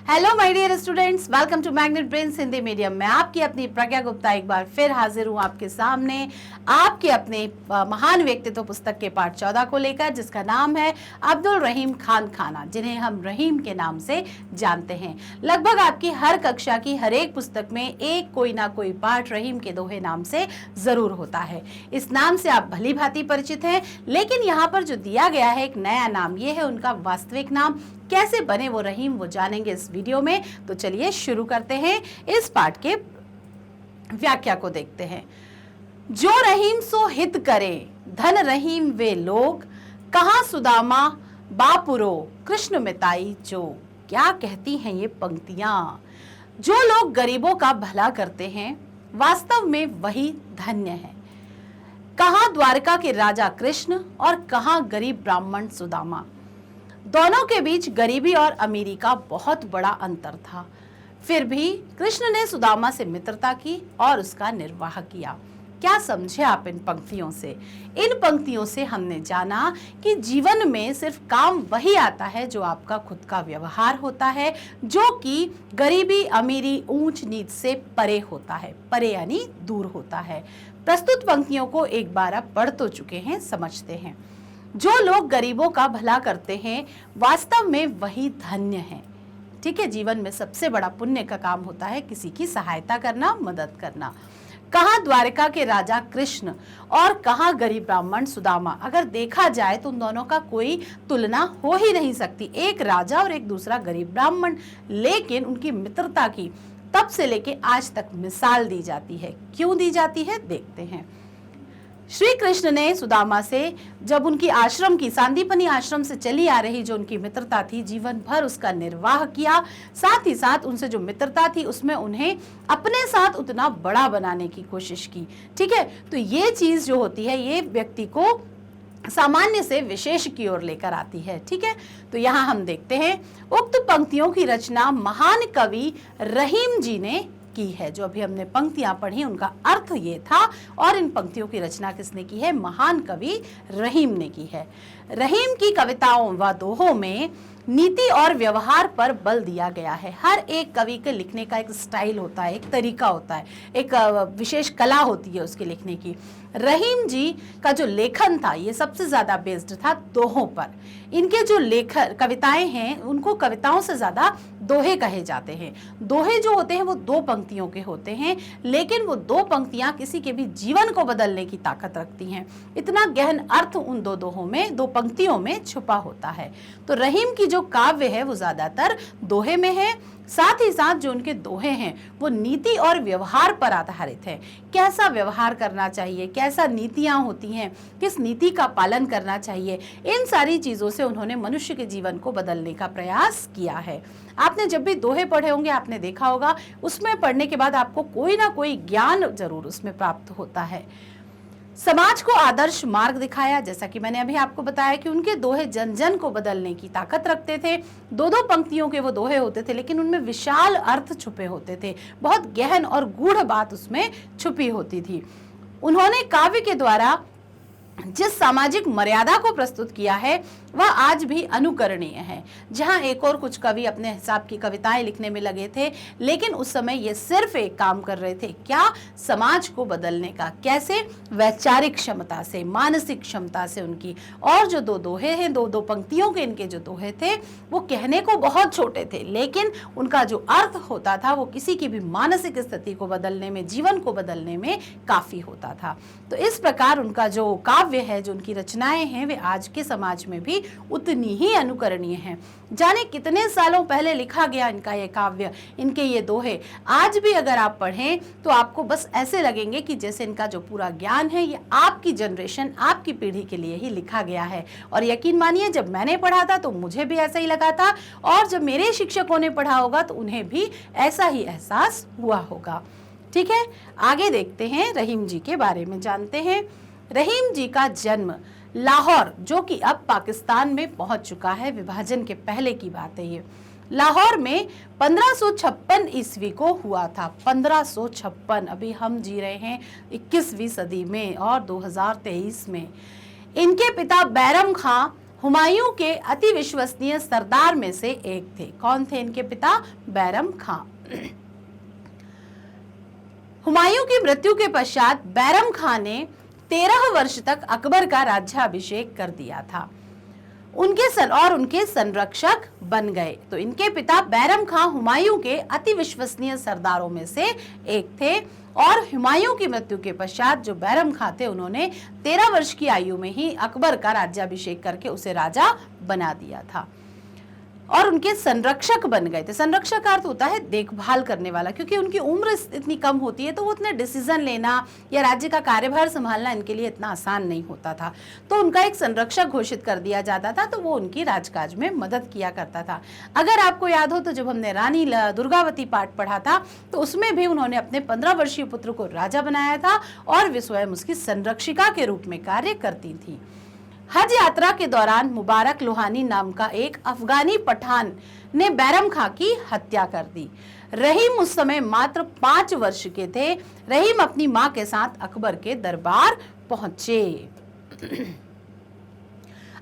Hello my dear students, welcome to Magnet Brains Hindi medium. मैं आपकी अपनी प्रज्ञा गुप्ता एक बार फिर हाजिर हूँ आपके सामने आपके अपने महान व्यक्तित्व पुस्तक के पाठ 14 को लेकर, जिसका नाम है अब्दुल रहीम खान खाना, जिन्हें हम रहीम के नाम से जानते हैं। लगभग आपकी हर कक्षा की हर एक पुस्तक में एक कोई ना कोई पाठ रहीम के दोहे नाम से जरूर होता है। इस नाम से आप भली भांति परिचित हैं, लेकिन यहाँ पर जो दिया गया है एक नया नाम, ये है उनका वास्तविक नाम। कैसे बने वो रहीम, वो जानेंगे इस वीडियो में। तो चलिए शुरू करते हैं, इस पाठ के व्याख्या को देखते हैं। जो रहीम सो हित करे, धन रहीम वे लोग, कहाँ सुदामा बापुरो कृष्ण मिताई जो। क्या कहती हैं ये पंक्तियां? जो लोग गरीबों का भला करते हैं, वास्तव में वही धन्य है। कहाँ द्वारका के राजा कृष्ण और कहाँ गरीब ब्राह्मण सुदामा। दोनों के बीच गरीबी और अमीरी का बहुत बड़ा अंतर था, फिर भी कृष्ण ने सुदामा से मित्रता की और उसका निर्वाह किया। क्या समझे आप इन पंक्तियों से? इन पंक्तियों से हमने जाना कि जीवन में सिर्फ काम वही आता है जो आपका खुद का व्यवहार होता है, जो कि गरीबी अमीरी ऊंच नीच से परे होता है। परे यानी दूर होता है। प्रस्तुत पंक्तियों को एक बार आप पढ़ तो चुके हैं, समझते हैं। जो लोग गरीबों का भला करते हैं, वास्तव में वही धन्य है। ठीक है, जीवन में सबसे बड़ा पुण्य का काम होता है किसी की सहायता करना, मदद करना। कहाँ द्वारका के राजा कृष्ण और कहाँ गरीब ब्राह्मण सुदामा। अगर देखा जाए तो उन दोनों का कोई तुलना हो ही नहीं सकती, एक राजा और एक दूसरा गरीब ब्राह्मण। लेकिन उनकी मित्रता की तब से लेके आज तक मिसाल दी जाती है। क्यों दी जाती है, देखते हैं। श्री कृष्ण ने सुदामा से जब उनकी आश्रम की सांदीपनी आश्रम से चली आ रही जो उनकी मित्रता थी, जीवन भर उसका निर्वाह किया। साथ ही साथ उनसे जो मित्रता थी उसमें उन्हें अपने साथ उतना बड़ा बनाने की कोशिश की। ठीक है, तो ये चीज जो होती है ये व्यक्ति को सामान्य से विशेष की ओर लेकर आती है। ठीक है, तो यहाँ हम देखते हैं उक्त पंक्तियों की रचना महान कवि रहीम जी ने की है। जो अभी हमने पंक्तियां पढ़ी उनका अर्थ ये था, और इन पंक्तियों की रचना किसने की है? महान कवि रहीम ने की है। रहीम की कविताओं व दोहों में नीति और व्यवहार पर बल दिया गया है। हर एक कवि के लिखने का एक स्टाइल होता है, एक तरीका होता है, एक विशेष कला होती है उसके लिखने की। रहीम जी का जो लेखन था ये सबसे ज्यादा बेस्ड था दोहों पर। इनके जो लेखन कविताएं हैं उनको कविताओं से ज्यादा दोहे कहे जाते हैं। दोहे जो होते हैं वो दो पंक्तियों के होते हैं, लेकिन वो दो पंक्तियां किसी के भी जीवन को बदलने की ताकत रखती हैं। इतना गहन अर्थ उन दो दोहों में, दो पंक्तियों में छुपा होता है। तो रहीम की जो काव्य है वो ज्यादातर दोहे में है। साथ ही साथ जो उनके दोहे हैं वो नीति और व्यवहार पर आधारित है। कैसा व्यवहार करना चाहिए, कैसा नीतियां होती हैं, किस नीति का पालन करना चाहिए, इन सारी चीजों से उन्होंने मनुष्य के जीवन को बदलने का प्रयास किया है। आपने जब भी दोहे पढ़े होंगे आपने देखा होगा, उसमें पढ़ने के बाद आपको कोई ना कोई ज्ञान जरूर उसमें प्राप्त होता है। समाज को आदर्श मार्ग दिखाया, जैसा कि मैंने अभी आपको बताया कि उनके दोहे जन जन को बदलने की ताकत रखते थे। दो दो पंक्तियों के वो दोहे होते थे, लेकिन उनमें विशाल अर्थ छुपे होते थे, बहुत गहन और गूढ़ बात उसमें छुपी होती थी। उन्होंने काव्य के द्वारा जिस सामाजिक मर्यादा को प्रस्तुत किया है वह आज भी अनुकरणीय है। जहां एक और कुछ कवि अपने हिसाब की कविताएं लिखने में लगे थे, लेकिन उस समय ये सिर्फ एक काम कर रहे थे, क्या? समाज को बदलने का। कैसे? वैचारिक क्षमता से, मानसिक क्षमता से उनकी। और जो दो दोहे हैं, दो दो पंक्तियों के इनके जो दोहे थे वो कहने को बहुत छोटे थे, लेकिन उनका जो अर्थ होता था वो किसी की भी मानसिक स्थिति को बदलने में, जीवन को बदलने में काफी होता था। तो इस प्रकार उनका जो काव्य है, जो उनकी रचनाएं हैं, वे आज के समाज में भी उतनी ही अनुकरणीय हैं। जाने कितने सालों पहले लिखा गया इनका ये काव्य, इनके ये दोहे आज भी अगर आप पढ़ें तो आपको बस ऐसे लगेंगे कि जैसे इनका जो पूरा ज्ञान है ये आपकी जनरेशन, आपकी पीढ़ी के लिए ही लिखा गया है। और यकीन मानिए जब मैंने पढ़ा था तो मुझे भी ऐसा ही लगा था, और जब मेरे शिक्षकों ने पढ़ा होगा तो उन्हें भी ऐसा ही एहसास हुआ होगा। ठीक है, आगे देखते हैं, रहीम जी के बारे में जानते हैं। रहीम जी का जन्म लाहौर, जो कि अब पाकिस्तान में पहुंच चुका है, विभाजन के पहले की बात है ये। लाहौर में 1556 ईस्वी को हुआ था। 1556, अभी हम जी रहे हैं 21वीं सदी में और 2023 में। इनके पिता बैरम खां हुमायूं के अति विश्वसनीय सरदार में से एक थे। कौन थे इनके पिता? बैरम खां। हुमायूं की मृत्यु के पश्चात बैरम खां ने 13 वर्ष तक अकबर का राज्याभिषेक कर दिया था। उनके संरक्षक बन गए। तो इनके पिता बैरम खां हुमायूं के अति विश्वसनीय सरदारों में से एक थे और हुमायूं की मृत्यु के पश्चात जो बैरम खां थे उन्होंने 13 वर्ष की आयु में ही अकबर का राज्याभिषेक करके उसे राजा बना दिया था और उनके संरक्षक बन गए थे। संरक्षक का अर्थ होता है देखभाल करने वाला, क्योंकि उनकी उम्र इतनी कम होती है तो वो उतने डिसीजन लेना या राज्य का कार्यभार संभालना इनके लिए इतना आसान नहीं होता था। तो उनका एक संरक्षक घोषित कर दिया जाता था, तो वो उनकी राजकाज में मदद किया करता था। अगर आपको याद हो तो जब हमने रानी दुर्गावती पाठ पढ़ा था तो उसमें भी उन्होंने अपने 15 वर्षीय पुत्र को राजा बनाया था और वे स्वयं उसकी संरक्षिका के रूप में कार्य करती थी। हज यात्रा के दौरान मुबारक लोहानी नाम का एक अफगानी पठान ने बैरम खां की हत्या कर दी। रहीम उस समय मात्र 5 वर्ष के थे। रहीम अपनी मां के साथ अकबर के दरबार पहुंचे।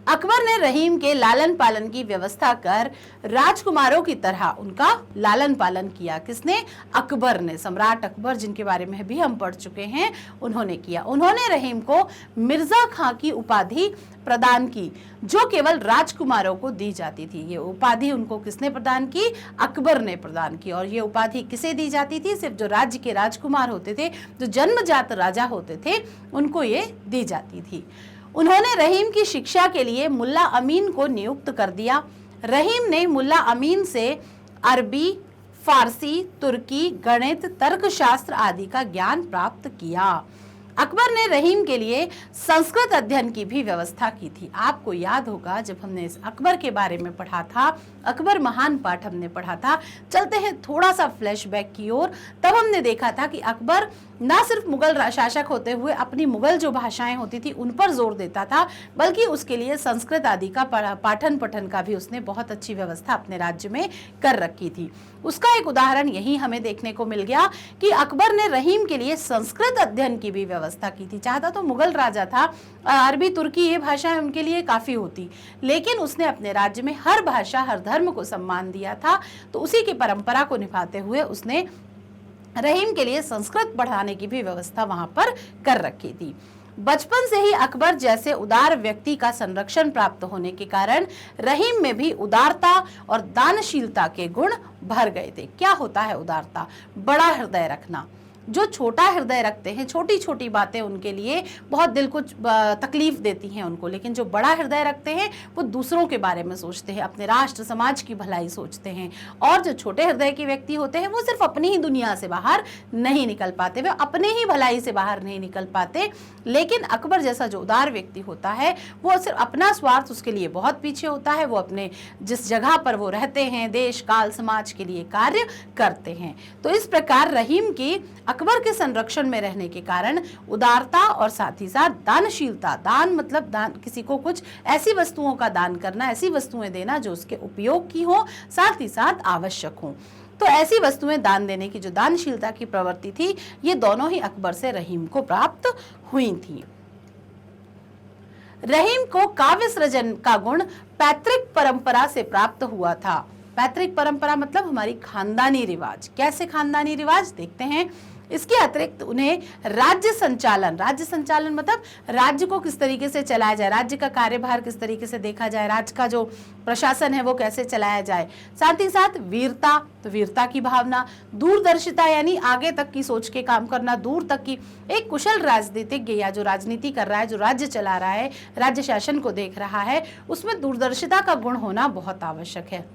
अकबर ने रहीम के लालन पालन की व्यवस्था कर राजकुमारों की तरह उनका लालन पालन किया। किसने? अकबर ने। सम्राट अकबर, जिनके बारे में भी हम पढ़ चुके हैं, उन्होंने किया। उन्होंने रहीम को मिर्जा खां की उपाधि प्रदान की जो केवल राजकुमारों को दी जाती थी। ये उपाधि उनको किसने प्रदान की? अकबर ने प्रदान की। और ये उपाधि किसे दी जाती थी? सिर्फ जो राज्य के राजकुमार होते थे, जो जन्मजात राजा होते थे, उनको ये दी जाती थी। उन्होंने रहीम की शिक्षा के लिए मुल्ला अमीन को नियुक्त कर दिया। रहीम ने मुल्ला अमीन से अरबी, फारसी, तुर्की, गणित, तर्कशास्त्र आदि का ज्ञान प्राप्त किया। अकबर ने रहीम के लिए संस्कृत अध्ययन की भी व्यवस्था की थी। आपको याद होगा जब हमने इस अकबर के बारे में पढ़ा था, अकबर महान पाठ हमने पढ़ा था, चलते हैं थोड़ा सा फ्लैशबैक की ओर। तब हमने देखा था कि अकबर ना सिर्फ मुगल शासक होते हुए अपनी मुगल जो भाषाएं होती थी उन पर जोर देता था, बल्कि उसके लिए संस्कृत आदि का पाठन पठन का भी उसने बहुत अच्छी व्यवस्था अपने राज्य में कर रखी थी। उसका एक उदाहरण यही हमें देखने को मिल गया कि अकबर ने रहीम के लिए संस्कृत अध्ययन की भी व्यवस्था की थी। चाहता तो मुगल राजा था, अरबी, तुर्की ये भाषाएं उनके लिए काफी होती, लेकिन उसने अपने राज्य में हर भाषा, हर धर्म को सम्मान दिया था। तो उसी की परंपरा को निभाते हुए उसने रहीम के लिए संस्कृत पढ़ाने की भी व्यवस्था वहां पर कर रखी थी। बचपन से ही अकबर जैसे उदार व्यक्ति का संरक्षण प्राप्त होने के कारण रहीम में भी उदारता और दानशीलता के गुण भर गए थे। क्या होता है उदारता? बड़ा हृदय रखना। जो छोटा हृदय रखते हैं, छोटी छोटी बातें उनके लिए बहुत दिल को तकलीफ देती हैं उनको, लेकिन जो बड़ा हृदय रखते हैं वो दूसरों के बारे में सोचते हैं, अपने राष्ट्र समाज की भलाई सोचते हैं। और जो छोटे हृदय के व्यक्ति होते हैं वो सिर्फ अपनी ही दुनिया से बाहर नहीं निकल पाते, वे अपने ही भलाई से बाहर नहीं निकल पाते। लेकिन अकबर जैसा जो उदार व्यक्ति होता है वो सिर्फ अपना स्वार्थ उसके लिए बहुत पीछे होता है। वो अपने जिस जगह पर वो रहते हैं, देश काल समाज के लिए कार्य करते हैं। तो इस प्रकार रहीम की अकबर के संरक्षण में रहने के कारण उदारता और साथ ही साथ दानशीलता, दान मतलब दान, किसी को कुछ ऐसी वस्तुओं का दान करना, ऐसी वस्तुएं देना जो उसके उपयोग की हो, साथ ही साथ आवश्यक हो। तो ऐसी वस्तुएं दान देने की जो दानशीलता की प्रवृत्ति थी, ये दोनों ही अकबर से रहीम को प्राप्त हुई थी। रहीम को काव्य सृजन का गुण पैतृक परंपरा से प्राप्त हुआ था। पैतृक परंपरा मतलब हमारी खानदानी रिवाज। कैसे खानदानी रिवाज? देखते हैं। इसके अतिरिक्त उन्हें राज्य संचालन मतलब राज्य को किस तरीके से चलाया जाए, राज्य का कार्यभार किस तरीके से देखा जाए, राज्य का जो प्रशासन है वो कैसे चलाया जाए, साथ ही साथ वीरता, तो वीरता की भावना, दूरदर्शिता यानी आगे तक की सोच के काम करना, दूर तक की। एक कुशल राजनीतिज्ञ या जो राजनीति कर रहा है, जो राज्य चला रहा है, राज्य शासन को देख रहा है, उसमें दूरदर्शिता का गुण होना बहुत आवश्यक है।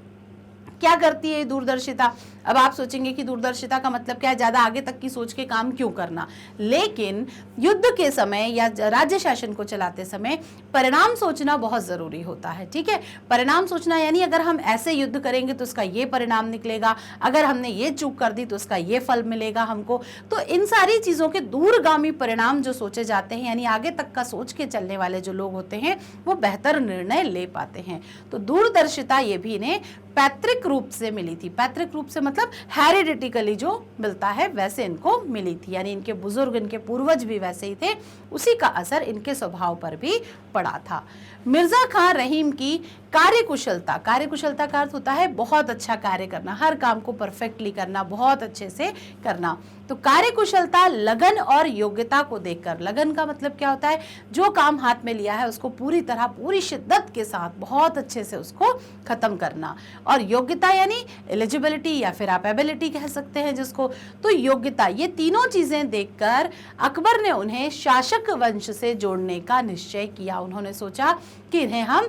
क्या करती है दूरदर्शिता? अब आप सोचेंगे कि दूरदर्शिता का मतलब क्या है, ज्यादा आगे तक की सोच के काम क्यों करना, लेकिन युद्ध के समय या राज्य शासन को चलाते समय परिणाम सोचना बहुत जरूरी होता है। ठीक है, परिणाम सोचना यानी अगर हम ऐसे युद्ध करेंगे तो उसका ये परिणाम निकलेगा, अगर हमने ये चूक कर दी तो उसका ये फल मिलेगा हमको। तो इन सारी चीजों के दूरगामी परिणाम जो सोचे जाते हैं, यानी आगे तक का सोच के चलने वाले जो लोग होते हैं वो बेहतर निर्णय ले पाते हैं। तो दूरदर्शिता ये भी इन्हें पैतृक पैतृक रूप से मिली थी। पैतृक रूप से मतलब हेरिडिटिकली जो मिलता है वैसे इनको मिली थी, यानी इनके बुजुर्ग, इनके पूर्वज भी वैसे ही थे, उसी का असर इनके स्वभाव पर भी पड़ा था। मिर्जा खां रहीम की कार्यकुशलता, कार्यकुशलता का अर्थ होता है बहुत अच्छा कार्य करना, हर काम को परफेक्टली करना, बहुत अच्छे से करना। तो कार्यकुशलता, लगन और योग्यता को देखकर, लगन का मतलब क्या होता है, जो काम हाथ में लिया है उसको पूरी तरह, पूरी शिद्दत के साथ बहुत अच्छे से उसको खत्म करना, और योग्यता यानी एलिजिबिलिटी या फिर आप एबिलिटी कह सकते हैं जिसको। तो योग्यता, ये तीनों चीजें देखकर अकबर ने उन्हें शासक वंश से जोड़ने का निश्चय किया। उन्होंने सोचा कि इन्हें हम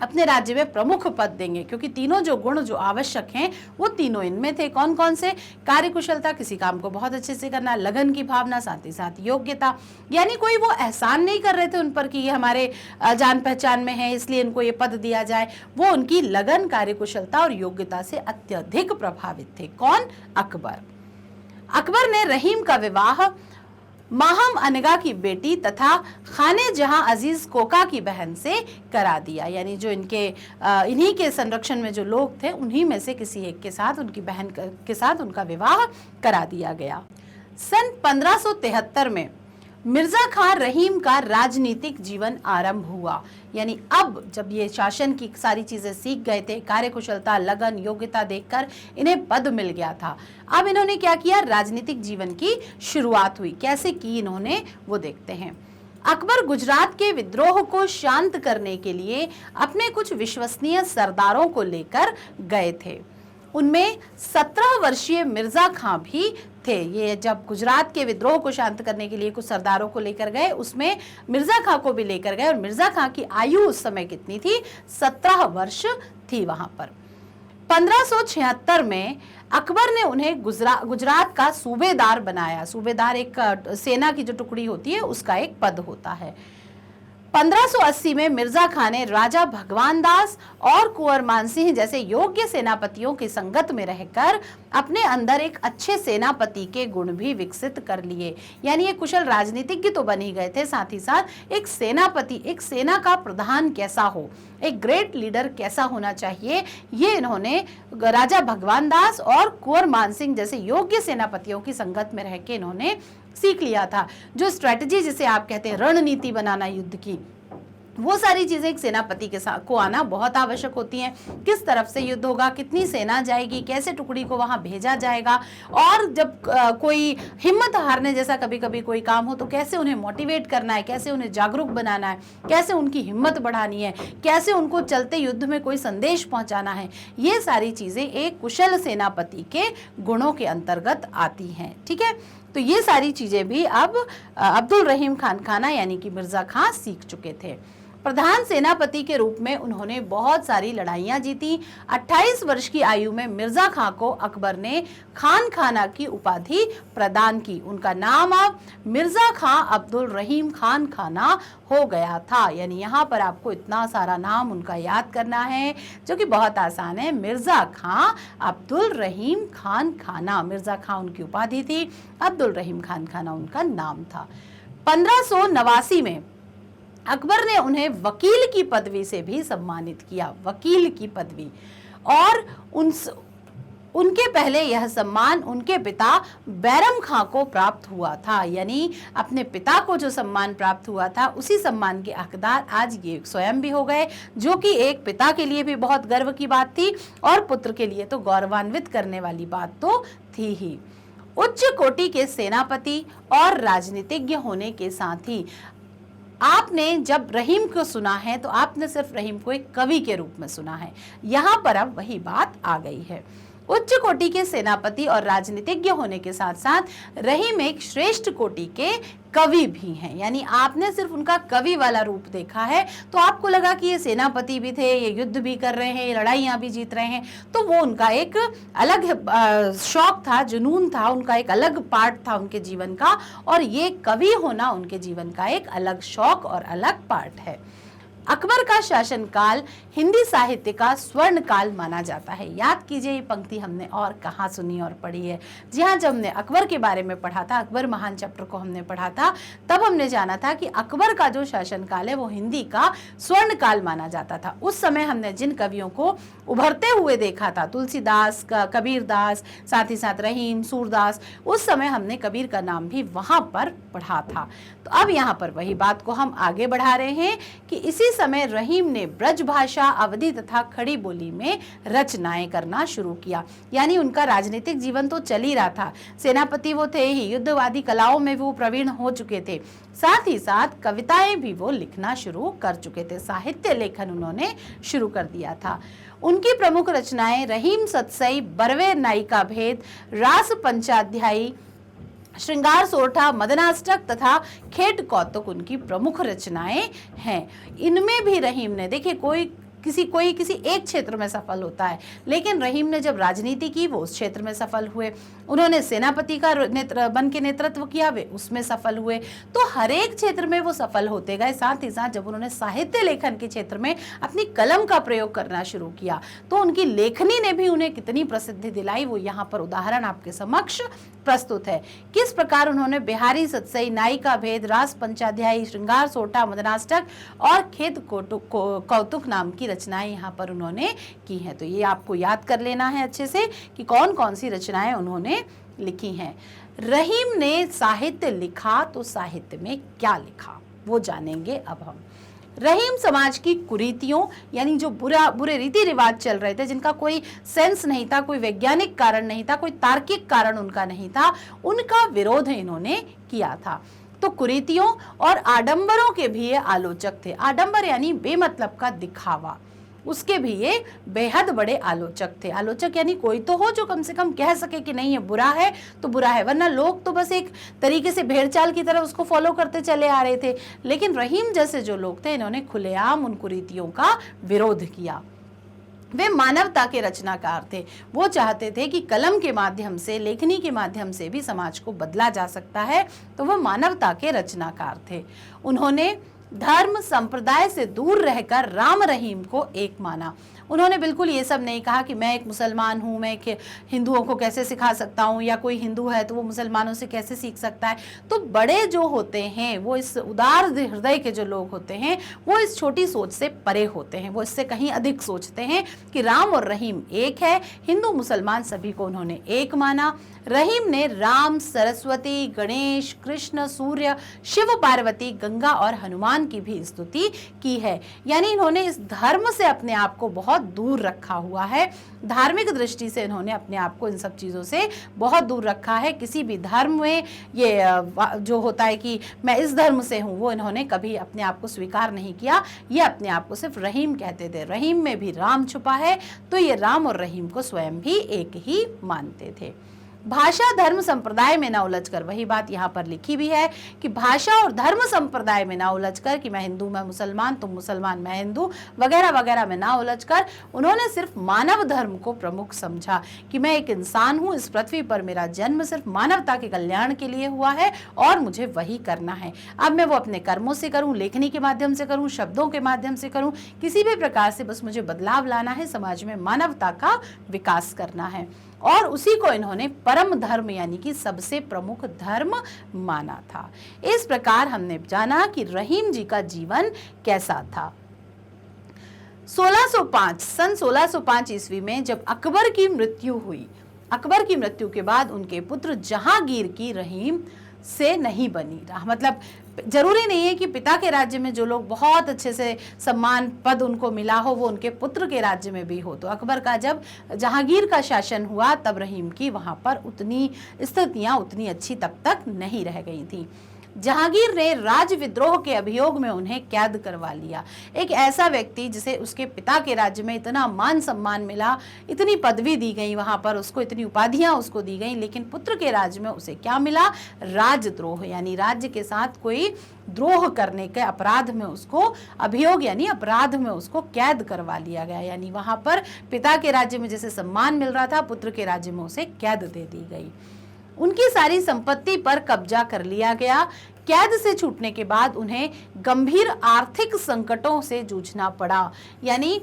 अपने राज्य में प्रमुख पद देंगे, क्योंकि तीनों जो गुण जो आवश्यक हैं वो तीनों इनमें थे। कौन कौन से? कार्यकुशलता, किसी काम को बहुत अच्छे से करना, लगन की भावना, साथ ही साथ योग्यता, यानी कोई वो एहसान नहीं कर रहे थे उन पर कि ये हमारे जान पहचान में है इसलिए इनको ये पद दिया जाए। वो उनकी लगन, कार्यकुशलता और योग्यता से अत्यधिक प्रभावित थे। कौन? अकबर। अकबर ने रहीम का विवाह माहम अनगा की बेटी तथा खाने जहां अजीज कोका की बहन से करा दिया, यानी जो इनके इन्हीं के संरक्षण में जो लोग थे उन्हीं में से किसी एक के साथ, उनकी बहन के साथ उनका विवाह करा दिया गया। सन 1573 में मिर्जा खां रहीम का राजनीतिक जीवन आरंभ हुआ, यानी अब जब ये शासन की सारी चीजें सीख गए थे, कार्यकुशलता, लगन, योग्यता देखकर इन्हें पद मिल गया था, अब इन्होंने क्या किया? राजनीतिक जीवन की शुरुआत हुई। कैसे की इन्होंने, वो देखते हैं। अकबर गुजरात के विद्रोह को शांत करने के लिए अपने कुछ विश्वसनीय सरदारों को लेकर गए थे। उनमें 17 वर्षीय मिर्जा खां भी थे। ये जब गुजरात के विद्रोह को शांत करने के लिए कुछ सरदारों को लेकर गए, उसमें मिर्जा खां को भी लेकर गए, और मिर्जा खां की आयु उस समय कितनी थी? 17 वर्ष थी वहां पर। 1576 में अकबर ने उन्हें गुजरात का सूबेदार बनाया। सूबेदार एक सेना की जो टुकड़ी होती है उसका एक पद होता है। 1580 में मिर्जा खां ने राजा भगवान दास और कुंवर मानसिंह जैसे योग्य सेनापतियों की संगत में रहकर अपने अंदर एक अच्छे सेनापति के गुण भी विकसित कर लिए, यानी ये कुशल राजनीतिज्ञ तो बन ही गए थे, साथ ही साथ एक सेनापति, एक सेना का प्रधान कैसा हो, एक ग्रेट लीडर कैसा होना चाहिए, ये इन्होंने राजा भगवान दास और कुंवर मानसिंह जैसे योग्य सेनापतियों की संगत में रह के इन्होंने सीख लिया था। जो स्ट्रेटजी जिसे आप कहते हैं, रणनीति बनाना युद्ध की, वो सारी चीजें एक सेनापति के साथ को आना बहुत आवश्यक होती हैं। किस तरफ से युद्ध होगा, कितनी सेना जाएगी, कैसे टुकड़ी को वहां भेजा जाएगा, और जब कोई हिम्मत हारने जैसा कभी कभी कोई काम हो तो कैसे उन्हें मोटिवेट करना है, कैसे उन्हें जागरूक बनाना है, कैसे उनकी हिम्मत बढ़ानी है, कैसे उनको चलते युद्ध में कोई संदेश पहुंचाना है, ये सारी चीजें एक कुशल सेनापति के गुणों के अंतर्गत आती हैं। ठीक है, तो ये सारी चीजें भी अब अब्दुल रहीम खान खाना यानी कि मिर्जा खां सीख चुके थे। प्रधान सेनापति के रूप में उन्होंने बहुत सारी लड़ाइयां जीती। 28 वर्ष की आयु में मिर्जा खां को अकबर ने खान खाना की उपाधि प्रदान की। उनका नाम अब मिर्जा खां अब्दुल रहीम खान खाना हो गया था। यानी यहाँ पर आपको इतना सारा नाम उनका याद करना है जो कि बहुत आसान है। मिर्जा खां अब्दुल रहीम खान खाना, मिर्जा खां उनकी उपाधि थी, अब्दुल रहीम खान खाना उनका नाम था। 1589 में अकबर ने उन्हें वकील की पदवी से भी सम्मानित किया, वकील की पदवी, और उनके पहले यह सम्मान उनके पिता बैरम खां को प्राप्त हुआ था। यानी अपने पिता को जो सम्मान प्राप्त हुआ था उसी सम्मान के हकदार आज ये स्वयं भी हो गए, जो कि एक पिता के लिए भी बहुत गर्व की बात थी और पुत्र के लिए तो गौरवान्वित करने वाली बात तो थी ही। उच्च कोटि के सेनापति और राजनीतिज्ञ होने के साथ ही आपने जब रहीम को सुना है तो आपने सिर्फ रहीम को एक कवि के रूप में सुना है। यहाँ पर अब वही बात आ गई है। उच्च कोटि के सेनापति और राजनीतिज्ञ होने के साथ साथ रहीम एक श्रेष्ठ कोटि के कवि भी हैं। यानी आपने सिर्फ उनका कवि वाला रूप देखा है तो आपको लगा कि ये सेनापति भी थे, ये युद्ध भी कर रहे हैं, ये लड़ाइयाँ भी जीत रहे हैं, तो वो उनका एक अलग शौक था, जुनून था, उनका एक अलग पार्ट था उनके जीवन का, और ये कवि होना उनके जीवन का एक अलग शौक और अलग पार्ट है। अकबर का शासनकाल हिंदी साहित्य का स्वर्ण काल माना जाता है। याद कीजिए, ये पंक्ति हमने और कहाँ सुनी और पढ़ी है। जी हाँ, जब हमने अकबर के बारे में पढ़ा था, अकबर महान चैप्टर को हमने पढ़ा था, तब हमने जाना था कि अकबर का जो शासनकाल है वो हिंदी का स्वर्ण काल माना जाता था। उस समय हमने जिन कवियों को उभरते हुए देखा था, तुलसीदास, कबीर दास, साथ ही साथ रहीम, सूरदास, उस समय हमने कबीर का नाम भी वहां पर पढ़ा था। तो अब यहाँ पर वही बात को हम आगे बढ़ा रहे हैं कि इसी समय रहीम ने ब्रज भाषा, अवधी तथा खड़ी बोली में रचनाएं करना शुरू किया। यानी उनका राजनीतिक जीवन तो चल ही रहा था, सेनापति वो थे ही, युद्धवादी कलाओं में वो प्रवीण हो चुके थे, साथ ही साथ कविताएं भी वो लिखना शुरू कर चुके थे, साहित्य लेखन उन्होंने शुरू कर दिया था। उनकी प्रमुख रचनाएं रहीम सतसई, बरवे नायिका भेद, रास पंचाध्यायी, श्रृंगार सोरठा, मदनाष्टक तथा खेट कौतुक उनकी प्रमुख रचनाएं हैं। इनमें भी रहीम ने, देखिए कोई किसी एक क्षेत्र में सफल होता है, लेकिन रहीम ने जब राजनीति की वो उस क्षेत्र में सफल हुए, उन्होंने सेनापति का बन के नेतृत्व किया, वे उसमें सफल हुए। तो हर एक क्षेत्र में वो सफल होते गए। साथ ही साथ जब उन्होंने साहित्य लेखन के क्षेत्र में अपनी कलम का प्रयोग करना शुरू किया तो उनकी लेखनी ने भी उन्हें कितनी प्रसिद्धि दिलाई, वो यहाँ पर उदाहरण आपके समक्ष प्रस्तुत है। किस प्रकार उन्होंने बिहारी सतसई, नायिका भेद, रास पंचाध्यायी, श्रृंगार सोरठा, मदनाष्टक और खेत कौतुक नाम की रचनाएं यहाँ पर उन्होंने की हैं। तो ये आपको याद कर लेना है अच्छे से कि कौन कौन सी रचनाएं उन्होंने लिखी हैं। रहीम ने साहित्य लिखा तो साहित्य में क्या लिखा वो जानेंगे अब हम। रहीम समाज की कुरीतियों, यानी जो बुरे रीति रिवाज चल रहे थे, जिनका कोई सेंस नहीं था, कोई वैज्ञानिक कारण नहीं था, कोई तार्किक कारण उनका नहीं था, उनका विरोध इन्होंने किया था। तो कुरीतियों और आडंबरों के भी ये आलोचक थे। आडंबर यानी बेमतलब का दिखावा, उसके भी ये बेहद बड़े आलोचक थे। आलोचक यानी कोई तो हो जो कम से कम कह सके कि नहीं ये बुरा है तो बुरा है, वरना लोग तो बस एक तरीके से भेड़चाल की तरह उसको फॉलो करते चले आ रहे थे। लेकिन रहीम जैसे जो लोग थे, इन्होंने खुलेआम उन कुरीतियों का विरोध किया। वे मानवता के रचनाकार थे। वो चाहते थे कि कलम के माध्यम से, लेखनी के माध्यम से भी समाज को बदला जा सकता है, तो वो मानवता के रचनाकार थे। उन्होंने धर्म संप्रदाय से दूर रहकर राम रहीम को एक माना। उन्होंने बिल्कुल ये सब नहीं कहा कि मैं एक मुसलमान हूँ, मैं हिंदुओं को कैसे सिखा सकता हूँ, या कोई हिंदू है तो वो मुसलमानों से कैसे सीख सकता है। तो बड़े जो होते हैं, वो इस उदार हृदय के जो लोग होते हैं, वो इस छोटी सोच से परे होते हैं। वो इससे कहीं अधिक सोचते हैं कि राम और रहीम एक है। हिंदू मुसलमान सभी को उन्होंने एक माना। रहीम ने राम, सरस्वती, गणेश, कृष्ण, सूर्य, शिव, पार्वती, गंगा और हनुमान की भी स्तुति की है। यानी इन्होंने इस धर्म से अपने आप को बहुत दूर रखा हुआ है। धार्मिक दृष्टि से इन्होंने अपने आप को इन सब चीजों से बहुत दूर रखा है। किसी भी धर्म में ये जो होता है कि मैं इस धर्म से हूं, वो इन्होंने कभी अपने आप को स्वीकार नहीं किया। ये अपने आप को सिर्फ रहीम कहते थे। रहीम में भी राम छुपा है, तो ये राम और रहीम को स्वयं भी एक ही मानते थे। भाषा, धर्म, संप्रदाय में ना उलझकर, वही बात यहाँ पर लिखी भी है कि भाषा और धर्म संप्रदाय में ना उलझकर कि मैं हिंदू, मैं मुसलमान, तुम मुसलमान, मैं हिंदू, वगैरह वगैरह में ना उलझकर, उन्होंने सिर्फ मानव धर्म को प्रमुख समझा कि मैं एक इंसान हूँ, इस पृथ्वी पर मेरा जन्म सिर्फ मानवता के कल्याण के लिए हुआ है और मुझे वही करना है। अब मैं वो अपने कर्मों से करूँ, लेखनी के माध्यम से करूँ, शब्दों के माध्यम से करूँ, किसी भी प्रकार से बस मुझे बदलाव लाना है, समाज में मानवता का विकास करना है। और उसी को इन्होंने परम धर्म यानी कि सबसे प्रमुख धर्म माना था। इस प्रकार हमने जाना कि रहीम जी का जीवन कैसा था। 1605 सन 1605 ईस्वी में जब अकबर की मृत्यु हुई, अकबर की मृत्यु के बाद उनके पुत्र जहांगीर की रहीम से नहीं बनी। मतलब जरूरी नहीं है कि पिता के राज्य में जो लोग बहुत अच्छे से सम्मान पद उनको मिला हो, वो उनके पुत्र के राज्य में भी हो। तो अकबर का जब जहांगीर का शासन हुआ, तब रहीम की वहां पर उतनी स्थितियां उतनी अच्छी तब तक नहीं रह गई थी। जहांगीर ने राज विद्रोह के अभियोग में उन्हें कैद करवा लिया। एक ऐसा व्यक्ति जिसे उसके पिता के राज्य में इतना मान सम्मान मिला, इतनी पदवी दी गई, वहां पर उसको इतनी उपाधियां उसको दी गई, लेकिन पुत्र के राज्य में उसे क्या मिला? राजद्रोह, यानी राज्य के साथ कोई द्रोह करने के अपराध में उसको अभियोग यानी अपराध में उसको कैद करवा लिया गया। यानी वहां पर पिता के राज्य में जैसे सम्मान मिल रहा था, पुत्र के राज्य में उसे कैद दे दी गई। उनकी सारी संपत्ति पर कब्जा कर लिया गया। कैद से छूटने के बाद उन्हें गंभीर आर्थिक संकटों से जूझना पड़ा, यानी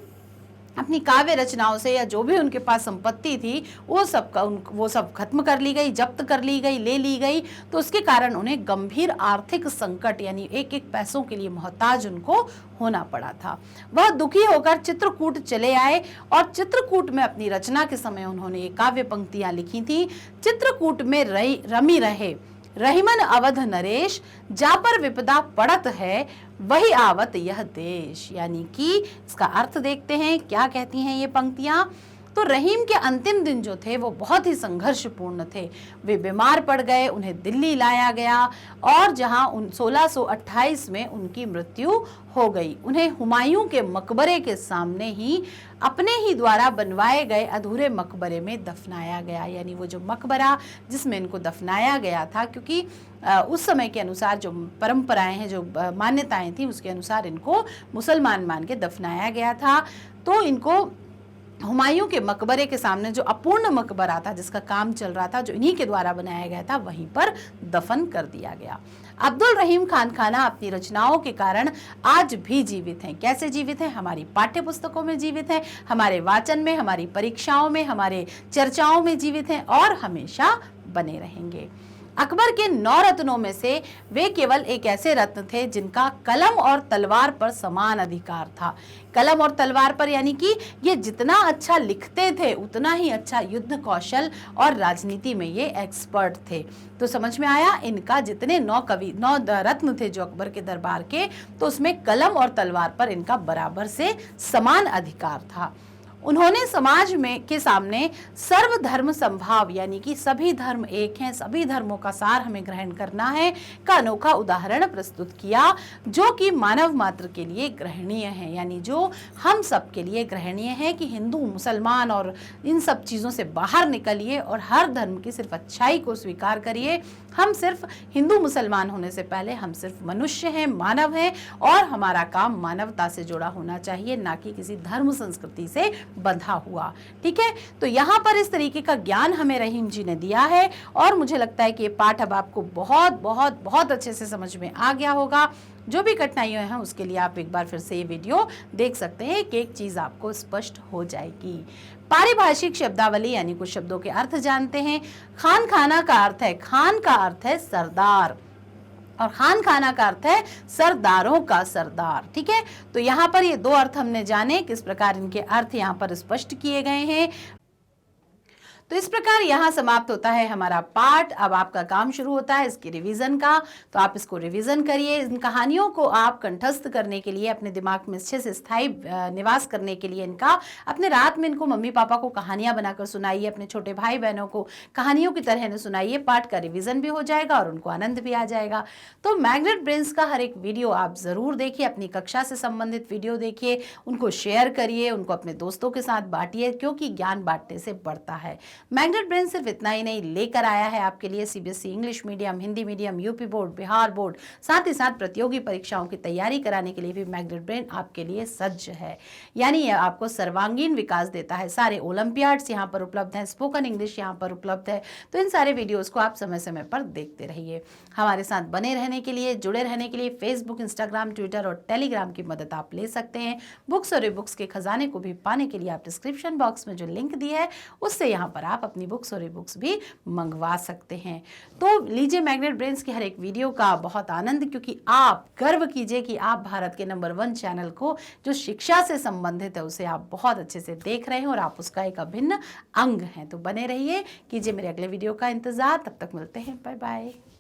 अपनी काव्य रचनाओं से या जो भी उनके पास संपत्ति थी वो सब खत्म कर ली गई, जब्त कर ली गई, ले ली गई। तो उसके कारण उन्हें गंभीर आर्थिक संकट यानी एक एक पैसों के लिए मोहताज उनको होना पड़ा था। वह दुखी होकर चित्रकूट चले आए और चित्रकूट में अपनी रचना के समय उन्होंने ये काव्य पंक्तियां लिखी थी। चित्रकूट में रमी रहे रहीमन अवध नरेश, जा पर विपदा पड़त है वही आवत यह देश। यानी कि इसका अर्थ देखते हैं क्या कहती हैं ये पंक्तियां। तो रहीम के अंतिम दिन जो थे वो बहुत ही संघर्षपूर्ण थे। वे बीमार पड़ गए, उन्हें दिल्ली लाया गया और जहां 1628 में उनकी मृत्यु हो गई। उन्हें हुमायूं के मकबरे के सामने ही अपने ही द्वारा बनवाए गए अधूरे मकबरे में दफनाया गया। यानी वो जो मकबरा जिसमें इनको दफनाया गया था, क्योंकि उस समय के अनुसार जो परंपराएं हैं, जो मान्यताएं थी, उसके अनुसार इनको मुसलमान मान के दफनाया गया था। तो इनको हुमायूं के मकबरे के सामने जो अपूर्ण मकबरा था जिसका काम चल रहा था, जो इन्हीं के द्वारा बनाया गया था, वहीं पर दफन कर दिया गया। अब्दुल रहीम खान खाना अपनी रचनाओं के कारण आज भी जीवित हैं। कैसे जीवित हैं? हमारी पाठ्य पुस्तकों में जीवित हैं, हमारे वाचन में, हमारी परीक्षाओं में, हमारे चर्चाओं में जीवित हैं और हमेशा बने रहेंगे। अकबर के 9 रत्नों में से वे केवल एक ऐसे रत्न थे जिनका कलम और तलवार पर समान अधिकार था। कलम और तलवार पर यानी कि ये जितना अच्छा लिखते थे उतना ही अच्छा युद्ध कौशल और राजनीति में ये एक्सपर्ट थे। तो समझ में आया, इनका जितने 9 रत्न थे जो अकबर के दरबार के, तो उसमें कलम और तलवार पर इनका बराबर से समान अधिकार था। उन्होंने समाज में के सामने सर्वधर्म संभाव यानी कि सभी धर्म एक हैं, सभी धर्मों का सार हमें ग्रहण करना है का अनोखा उदाहरण प्रस्तुत किया, जो कि मानव मात्र के लिए ग्रहणीय है। यानी जो हम सब के लिए ग्रहणीय है कि हिंदू मुसलमान और इन सब चीज़ों से बाहर निकलिए और हर धर्म की सिर्फ अच्छाई को स्वीकार करिए। हम सिर्फ हिंदू मुसलमान होने से पहले हम सिर्फ मनुष्य हैं, मानव हैं और हमारा काम मानवता से जुड़ा होना चाहिए, ना कि किसी धर्म संस्कृति से बंधा हुआ। ठीक है, तो यहाँ पर इस तरीके का ज्ञान हमें रहीम जी ने दिया है और मुझे लगता है कि ये पाठ अब आपको बहुत बहुत बहुत अच्छे से समझ में आ गया होगा। जो भी कठिनाइयां हैं उसके लिए आप एक बार फिर से ये वीडियो देख सकते हैं, एक चीज आपको स्पष्ट हो जाएगी। पारिभाषिक शब्दावली यानी कुछ शब्दों के अर्थ जानते हैं। खान खाना का अर्थ है, खान का अर्थ है सरदार और खान खाना का अर्थ है सरदारों का सरदार। ठीक है, तो यहाँ पर ये 2 अर्थ हमने जाने, किस प्रकार इनके अर्थ यहाँ पर स्पष्ट किए गए हैं। तो इस प्रकार यहाँ समाप्त होता है हमारा पाठ। अब आपका काम शुरू होता है इसके रिवीजन का, तो आप इसको रिवीजन करिए। इन कहानियों को आप कंठस्थ करने के लिए, अपने दिमाग में अच्छे से स्थायी निवास करने के लिए इनका अपने रात में इनको मम्मी पापा को कहानियां बनाकर सुनाइए, अपने छोटे भाई बहनों को कहानियों की तरह सुनाइए। पाठ का रिवीजन भी हो जाएगा और उनको आनंद भी आ जाएगा। तो मैग्नेट ब्रेन्स का हर एक वीडियो आप जरूर देखिए, अपनी कक्षा से संबंधित वीडियो देखिए, उनको शेयर करिए, उनको अपने दोस्तों के साथ बांटिए, क्योंकि ज्ञान बांटने से बढ़ता है। मैग्नेट ब्रेन सिर्फ इतना ही नहीं लेकर आया है आपके लिए CBSE English medium, Hindi medium, UP board, Bihar board, साथ ही साथ प्रतियोगी परीक्षाओं की तैयारी कराने के लिए भी मैग्नेट ब्रेन आपके लिए सज्ज है। यानी यह आपको सर्वांगीण विकास देता है। सारे ओलंपियाड्स यहाँ पर उपलब्ध हैं, स्पोकन इंग्लिश यहाँ पर उपलब्ध है। तो इन सारे वीडियोज़ को आप समय समय पर देखते रहिए। हमारे साथ बने रहने के लिए, जुड़े रहने के लिए फेसबुक, इंस्टाग्राम, ट्विटर और टेलीग्राम की मदद आप ले सकते हैं। बुक्स और बुक्स के खजाने को भी पाने के लिए आप डिस्क्रिप्शन बॉक्स में जो लिंक दिया है उससे यहाँ पर आप अपनी बुक्स और बुक्स भी मंगवा सकते हैं। तो लीजिए मैग्नेट ब्रेन्स की हर एक वीडियो का बहुत आनंद, क्योंकि आप गर्व कीजिए कि आप भारत के नंबर 1 चैनल को जो शिक्षा से संबंधित है उसे आप बहुत अच्छे से देख रहे हैं और आप उसका एक अभिन्न अंग हैं। तो बने रहिए, कीजिए मेरे अगले वीडियो का इंतजार। तब तक मिलते हैं, बाय बाय।